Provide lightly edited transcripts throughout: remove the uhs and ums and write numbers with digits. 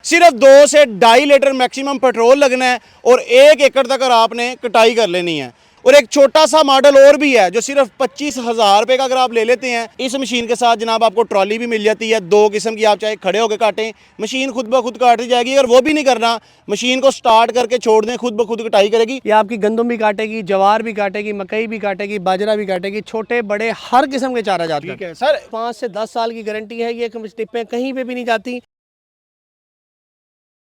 सिर्फ 2 से 2.5 litre maximum petrol लगना है और 1 एकड़ तक अगर आपने कटाई कर लेनी है। और एक छोटा सा मॉडल और भी है जो सिर्फ 25,000 रुपये का अगर आप ले लेते हैं। इस मशीन के साथ जनाब आपको ट्रॉली भी मिल जाती है, 2 किस्म की। आप चाहे खड़े होकर काटें, मशीन खुद ब खुद काटती जाएगी। अगर वो भी नहीं करना, मशीन को स्टार्ट करके छोड़ दें, खुद ब खुद कटाई करेगी। ये आपकी गंदम भी काटेगी, जवार भी काटेगी, मकई भी काटेगी, बाजरा भी काटेगी, छोटे बड़े हर किस्म के चारा जाते हैं। ठीक है सर, 5 से 10 साल की गारंटी है। ये टिप्पें कहीं पे भी नहीं जाती।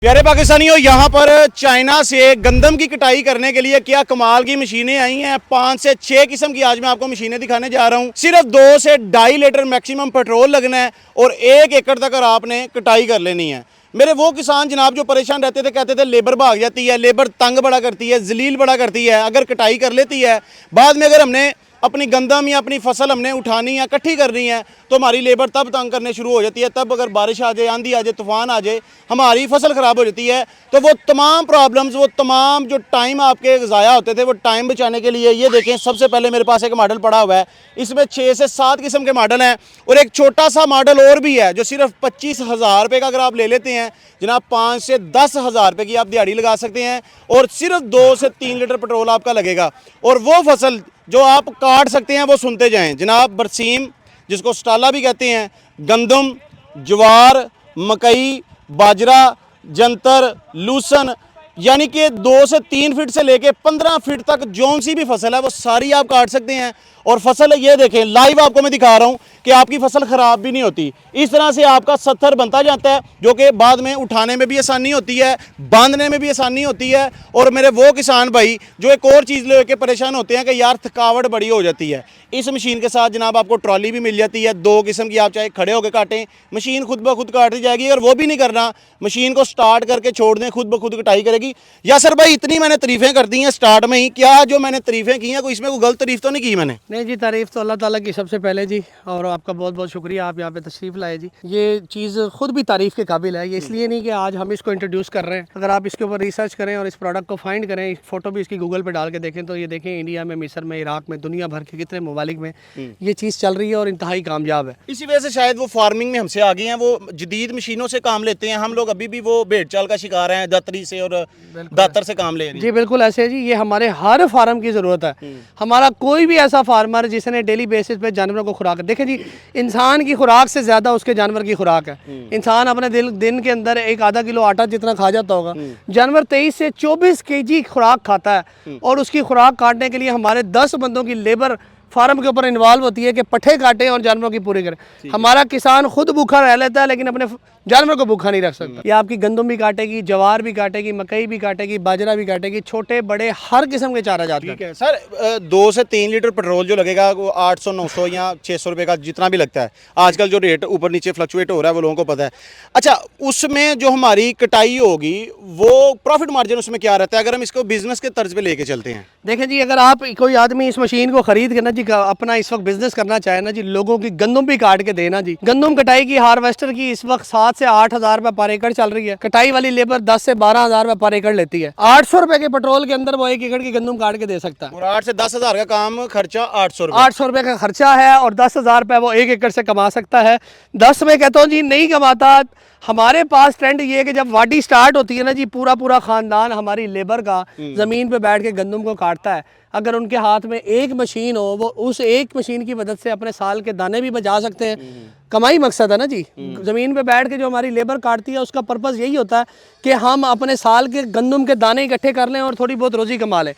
प्यारे पाकिस्तानियों, यहाँ पर चाइना से गंदम की कटाई करने के लिए क्या कमाल की मशीनें आई हैं। 5 से 6 किस्म की आज मैं आपको मशीनें दिखाने जा रहा हूँ। सिर्फ 2 से 2.5 लीटर मैक्सिमम पेट्रोल लगना है और 1 एकड़ तक अगर आपने कटाई कर लेनी है। मेरे वो किसान जनाब जो परेशान रहते थे, कहते थे लेबर भाग जाती है, लेबर तंग बड़ा करती है, जलील बड़ा करती है। अगर कटाई कर लेती है, बाद में अगर हमने अपनी गंदम या अपनी फसल हमने उठानी है, इकट्ठी करनी है, तो हमारी लेबर तब तंग करने शुरू हो जाती है। तब अगर बारिश आ जाए, आंधी आ जाए, तूफान आ जाए, हमारी फसल ख़राब हो जाती है। तो वो तमाम प्रॉब्लम्स, वो तमाम जो टाइम आपके ज़ाया होते थे, वो टाइम बचाने के लिए ये देखें, सबसे पहले मेरे पास एक मॉडल पड़ा हुआ है। इसमें 6 से 7 किस्म के मॉडल हैं और एक छोटा सा मॉडल और भी है जो सिर्फ 25,000 रुपये का अगर आप ले लेते हैं जनाब, 5 से 10,000 रुपये की आप दिहाड़ी लगा सकते हैं और सिर्फ 2 से 3 लीटर पेट्रोल आपका लगेगा। और वो फसल जो आप काट सकते हैं वो सुनते जाएं जनाब। बरसीम, जिसको स्टाला भी कहते हैं, गंदम, ज्वार, मकई, बाजरा, जंतर, लूसन, यानी कि 2 से 3 फीट से लेके 15 फीट तक जौन सी भी फसल है वो सारी आप काट सकते हैं। और फसल ये देखें, लाइव आपको मैं दिखा रहा हूँ कि आपकी फसल ख़राब भी नहीं होती। इस तरह से आपका सत्थर बनता जाता है, जो कि बाद में उठाने में भी आसानी होती है, बांधने में भी आसानी होती है। और मेरे वो किसान भाई जो एक और चीज़ लेके परेशान होते हैं कि यार थकावट बड़ी हो जाती है, इस मशीन के साथ जनाब आपको ट्रॉली भी मिल जाती है, 2 किस्म की। आप चाहे खड़े होकर काटें, मशीन खुद ब खुद काटती जाएगी। अगर वो भी नहीं करना, मशीन को स्टार्ट करके छोड़ दें, खुद ब खुद कटाई करेगी। यासर भाई, इतनी मैंने तारीफ़ें कर दी हैं स्टार्ट में ही, क्या जो मैंने तारीफ़ें की हैं कोई इसमें कोई गलत तारीफ़ तो नहीं की मैंने? नहीं जी, तारीफ़ तो अल्लाह ताला की सबसे पहले जी, और आपका बहुत बहुत शुक्रिया, आप यहाँ पे तशरीफ़ लाए जी। ये चीज़ खुद भी तारीफ़ के काबिल है। ये इसलिए नहीं कि आज हम इसको इंट्रोड्यूस कर रहे हैं। अगर आप इसके ऊपर रिसर्च करें और इस प्रोडक्ट को फाइंड करें, फ़ोटो भी इसकी गूगल पे डाल के देखें, तो ये देखें इंडिया में, मिस्र में, इराक में, दुनिया भर के कितने ममालिक में ये चीज़ चल रही है और इंतहाई कामयाब है। इसी वजह से शायद वो फार्मिंग में हमसे आगे हैं, वो जदीद मशीनों से काम लेते हैं। हम लोग अभी भी वो भेड़ चाल का शिकार हैं, दातरी से और दातर से काम ले रहे हैं। जी बिल्कुल ऐसे है जी। ये हमारे हर फार्म की ज़रूरत है। हमारा कोई भी ऐसा फार्मर जिसने डेली बेसिस पे जानवरों को खुराक, देखें जी, इंसान की खुराक से ज़्यादा उसके जानवर की खुराक है। इंसान अपने दिन के अंदर एक आधा किलो आटा जितना खा जाता होगा, जानवर 23 से 24 kg खुराक खाता है। और उसकी खुराक काटने के लिए हमारे 10 बंदों की लेबर फार्म के ऊपर इन्वॉल्व होती है कि पट्ठे काटें और जानवरों की पूरी करें। हमारा किसान खुद भूखा रह लेता है लेकिन अपने जानवर को भूखा नहीं रख सकता। ये आपकी गंदम भी काटेगी, जवार भी काटेगी, मकई भी काटेगी, बाजरा भी काटेगी, छोटे बड़े हर किस्म के चारा जाते हैं। ठीक है सर, 2 से 3 लीटर पेट्रोल जो लगेगा वो 800, 900 या 600 रुपये का जितना भी लगता है। आजकल जो रेट ऊपर नीचे फ्लक्चुएट हो रहा है वो लोगों को पता है। अच्छा, उसमें जो हमारी कटाई होगी वो प्रॉफिट मार्जिन उसमें क्या रहता है अगर हम इसको बिजनेस के तर्ज पे लेके चलते हैं? देखें जी, अगर आप कोई आदमी इस मशीन को खरीद के ना जी अपना इस वक्त बिजनेस करना चाहे ना जी, लोगों की गंदम भी काट के देना जी। गंदम कटाई की हार्वेस्टर की इस वक्त 7 से 8,000 रुपए पर एकड़ चल रही है। कटाई वाली लेबर 10 से 12,000 रुपए पर एकड़ लेती है। 800 रुपए के पेट्रोल के अंदर वो 1 एकड़ की गंदम काट के दे सकता है। और 8 से 10,000 का काम, खर्चा 800 रुपये। 800 रुपए का खर्चा है और 10,000 रुपए वो 1 एकड़ से कमा सकता है। 10 में कहता हूँ जी नहीं कमाता। हमारे पास ट्रेंड ये है कि जब वाडी स्टार्ट होती है ना जी, पूरा खानदान हमारी लेबर का जमीन पे बैठ के गंदम को काटता है। अगर उनके हाथ में एक मशीन हो, वो उस एक मशीन की मदद से अपने साल के दाने भी बचा सकते हैं। कमाई मकसद है ना जी। ज़मीन पे बैठ के जो हमारी लेबर काटती है उसका पर्पज़ यही होता है कि हम अपने साल के गंदम के दाने इकट्ठे कर लें और थोड़ी बहुत रोज़ी कमा लें।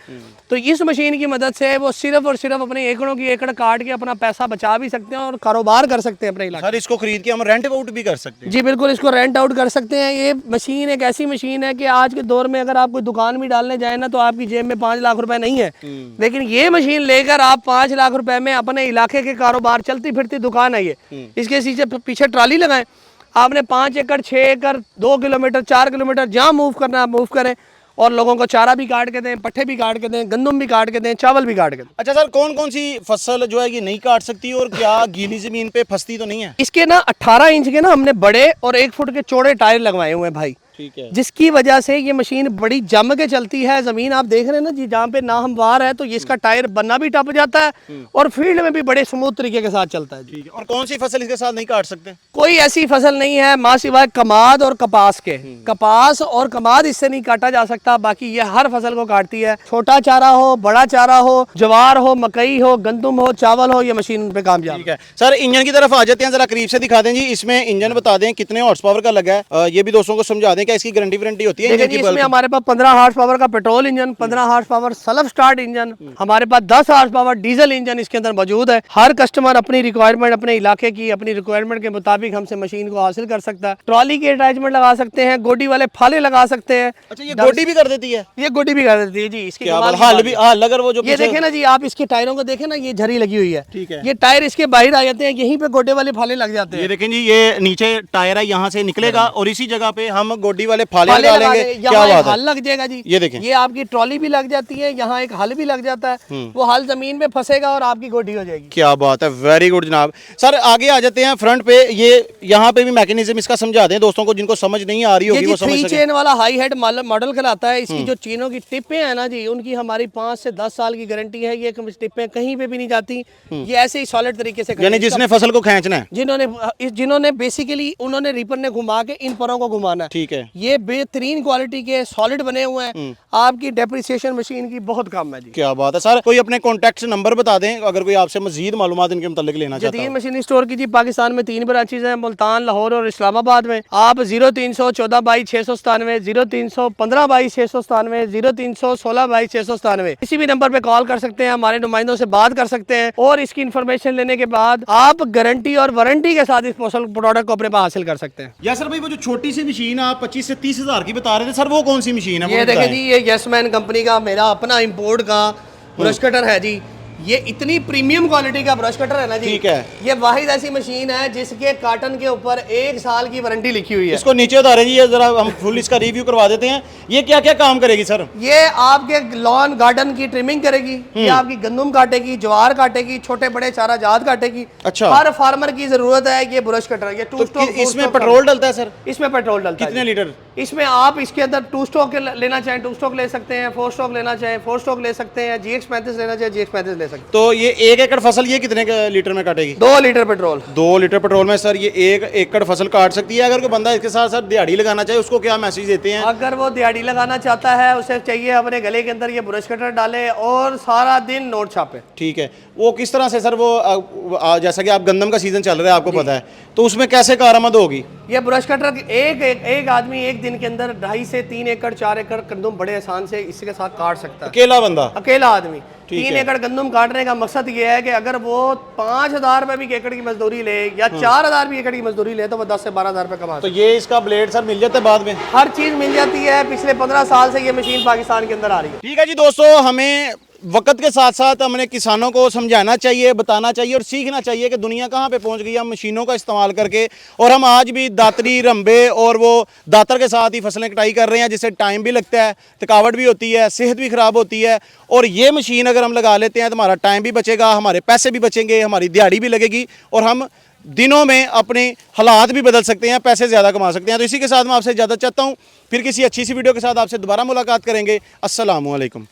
तो इस मशीन की मदद से वो सिर्फ और सिर्फ अपने एकड़ों की एकड़ काट के अपना पैसा बचा भी सकते हैं और कारोबार कर सकते हैं अपने इलाके। सर, इसको खरीद के हम रेंट आउट भी कर सकते हैं? जी बिल्कुल, इसको रेंट आउट कर सकते हैं। ये मशीन एक ऐसी मशीन है कि आज के दौर में अगर आप कोई दुकान भी डालने जाए ना तो आपकी जेब में 5 लाख रुपए नहीं है, लेकिन ये मशीन लेकर आप 5 लाख रुपए में अपने इलाके के कारोबार, चलती फिरती दुकान है ये, इसके पीछे ट्राली लगाएं। आपने 5 एकड़, 6 एकड़, 2 किलोमीटर, 4 किलोमीटर जहाँ मूव करना आप मूव करें और लोगों को चारा भी काट के दें, पट्ठे भी काट के दें, गंदम भी काट के दें, चावल भी काट के दें। अच्छा सर, कौन कौन सी फसल जो है ये नहीं काट सकती और क्या गीली जमीन पे फंसती तो नहीं है? इसके ना 18 इंच के ना हमने बड़े और 1 फुट के चौड़े टायर लगवाए हुए हैं भाई। ठीक है। जिसकी वजह से ये मशीन बड़ी जम के चलती है। जमीन आप देख रहे हैं ना जी, जहाँ पे ना हमवार है तो ये इसका टायर बनना भी टप जाता है और फील्ड में भी बड़े स्मूथ तरीके के साथ चलता है जी। ठीक है। और कौन सी फसल इसके साथ नहीं काट सकते? कोई ऐसी फसल नहीं है माँ सिवाय कमाद और कपास के। कपास और कमाद इससे नहीं काटा जा सकता, बाकी ये हर फसल को काटती है। छोटा चारा हो, बड़ा चारा हो, ज्वार हो, मकई हो, गंदम हो, चावल हो, ये मशीन उन पे कामयाब है। ठीक है सर, इंजन की तरफ आ जाते हैं, जरा करीब से दिखा दें जी। इसमें इंजन बता दें कितने हॉर्स पावर का लगा है, ये भी दोस्तों को समझा दें। क्या इसकी गारंटी वारंटी होती है? देखिए इंजन जी, की इसमें हमारे पास 15 हॉर्स पावर का petrol engine, 15 horse power self start engine, हमारे पास 10 हॉर्स पावर डीजल इंजन इसके अंदर मौजूद है। हर कस्टमर अपनी रिक्वायरमेंट, अपने इलाके की अपनी रिक्वायरमेंट के मुताबिक हमसे मशीन को हासिल कर सकता है। ट्रॉली के अटैचमेंट लगा सकते हैं, गोडी वाले फाले लगा सकते हैं। अच्छा, ये गोडी भी कर देती है? ये गोडी भी कर देती है जी। इसकी क्या कमाल बात, की हाल बात भी है। हाल अगर वो जो ये पीछे- देखें ना जी, आप इसके टायरों को देखें ना, ये झरी लगी हुई है। ठीक है। ये टायर इसके बाहर आ जाते हैं, यहीं पे गोडे वाले फाले लग जाते हैं। ये देखें जी, ये नीचे टायर है, यहाँ से निकलेगा और इसी जगह पे हम गोडी वाले फाले फाले लगा लगा लेंगे। दें, क्या यहाँ बात एक है। हल लग जाएगा जी। ये देखें। ये आपकी ट्रॉली भी लग जाती है, यहाँ एक हल भी लग जाता है। वो हल जमीन में फंसेगा और आपकी गोडी हो जाएगी। क्या बात है, वेरी गुड जनाब। सर आगे आ जाते हैं फ्रंट पे। ये यहाँ पे भी मैकेनिज्म इसका समझा दें दोस्तों को, जिनको समझ नहीं आ रही ये होगी जी वो समझ 3 सके। चेन वाला हाई हेड मॉडल कहलाता है। इसकी जो चीनों की टिपें हैं ना जी, उनकी हमारी 5 से 10 साल की गारंटी है। ये टिपें कहीं पे भी नहीं जाती, ये ऐसे ही सॉलिड तरीके से खड़ी यानी है। जिसने फसल को खींचना है। जिन्होंने बेसिकली उन्होंने रीपर ने घुमा के इन परों को घुमाना है। ठीक है। ये बेहतरीन क्वालिटी के सॉलिड बने हुए हैं। आपकी डेप्रिसिएशन मशीन की बहुत कम है जी। क्या बात है सर, कोई अपने कॉन्टैक्ट नंबर बता दें अगर कोई आपसे मजीद मालूमात इनके मुतालिक लेना चाहता जदीद है। मशीनी स्टोर की जी पाकिस्तान में 3 ब्रांचेज हैं, मुल्तान, लाहौर और इस्लामाबाद में। आप 0314/697, 0315/697, 0316/697 किसी भी नंबर पे कॉल कर सकते हैं, हमारे नुमाइंदों से बात कर सकते हैं और इसकी इन्फॉर्मेशन लेने के बाद आप गारंटी और वारंटी के साथ इस प्रोडक्ट को अपने पास हासिल कर सकते हैं। या सर भाई, वो जो छोटी सी मशीन आप 25 से 30 हजार की बता रहे थे सर, वो कौन सी मशीन है? ये देखें जी, ये यसमैन कंपनी का मेरा अपना इंपोर्ट का ब्रश कटर है जी। ये इतनी प्रीमियम क्वालिटी का ब्रश कटर है ना जी। ठीक है। ये वाहिद ऐसी मशीन है जिसके कार्टन के ऊपर 1 साल की वारंटी लिखी हुई है। इसको नीचे उतारे जी, ये जरा हम फुल इसका रिव्यू करवा देते हैं। ये क्या क्या काम करेगी सर? ये आपके लॉन गार्डन की ट्रिमिंग करेगी, ये आपकी गंदम काटेगी, ज्वार काटेगी, छोटे बड़े चारा जात काटेगी। अच्छा। हर फार्मर की जरूरत है ये ब्रश कटर। ये 2 स्ट्रोक। इसमें पेट्रोल डलता है सर? इसमें पेट्रोल डलता है। कितने लीटर? इसमें आप इसके अंदर 2 स्ट्रोक लेना चाहें 2 स्ट्रोक ले सकते हैं, 4 स्ट्रोक लेना चाहें 4 स्ट्रोक ले सकते हैं, GX35 लेना चाहें GX35 ले सकते हैं। तो ये 1 एकड़ फसल ये कितने लीटर में काटेगी? 2 लीटर पेट्रोल। 2 लीटर पेट्रोल में सर ये 1 एकड़ फसल काट सकती है। अगर कोई बंदा इसके साथ सर दिहाड़ी लगाना चाहे, उसको क्या मैसेज देते हैं? अगर वो दिहाड़ी लगाना चाहता है, उसे चाहिए अपने गले के अंदर ये ब्रश कटर डाले और सारा दिन नोट छापे। ठीक है। वो किस तरह से सर, वो जैसा कि आप गंदम का सीजन चल रहा है आपको पता है, तो उसमें कैसे कारआमद होगी? ये ब्रश कटर एक आदमी एक दिन के अंदर 2.5 से 3 एकड़ 4 एकड़ गंदम बड़े आसान से इसके साथ काट सकता है। अकेला बंदा? अकेला आदमी। ठीक 3 है। एकड़ गंदम काटने का मकसद ये है कि अगर वो 5,000 रुपए भी एकड़ की मजदूरी ले या 4,000 भी एकड़ की मजदूरी ले तो वो 10 से 12,000 रुपए कमा तो ये इसका ब्लेड सर मिल जाता है बाद में? हर चीज मिल जाती है। पिछले 15 साल से ये मशीन पाकिस्तान के अंदर आ रही है। ठीक है जी दोस्तों, हमें वक्त के साथ साथ हमने किसानों को समझाना चाहिए, बताना चाहिए और सीखना चाहिए कि दुनिया कहाँ पे पहुँच गई है हम मशीनों का इस्तेमाल करके। और हम आज भी दातरी, रंबे और वो दातर के साथ ही फसलें कटाई कर रहे हैं, जिससे टाइम भी लगता है, थकावट भी होती है, सेहत भी ख़राब होती है। और ये मशीन अगर हम लगा लेते हैं तो हमारा टाइम भी बचेगा, हमारे पैसे भी बचेंगे, हमारी दिहाड़ी भी लगेगी और हम दिनों में अपने हालात भी बदल सकते हैं, पैसे ज़्यादा कमा सकते हैं। तो इसी के साथ मैं आपसे इजाज़त चाहता हूँ। फिर किसी अच्छी सी वीडियो के साथ आपसे दोबारा मुलाकात करेंगे। अस्सलामु अलैकुम।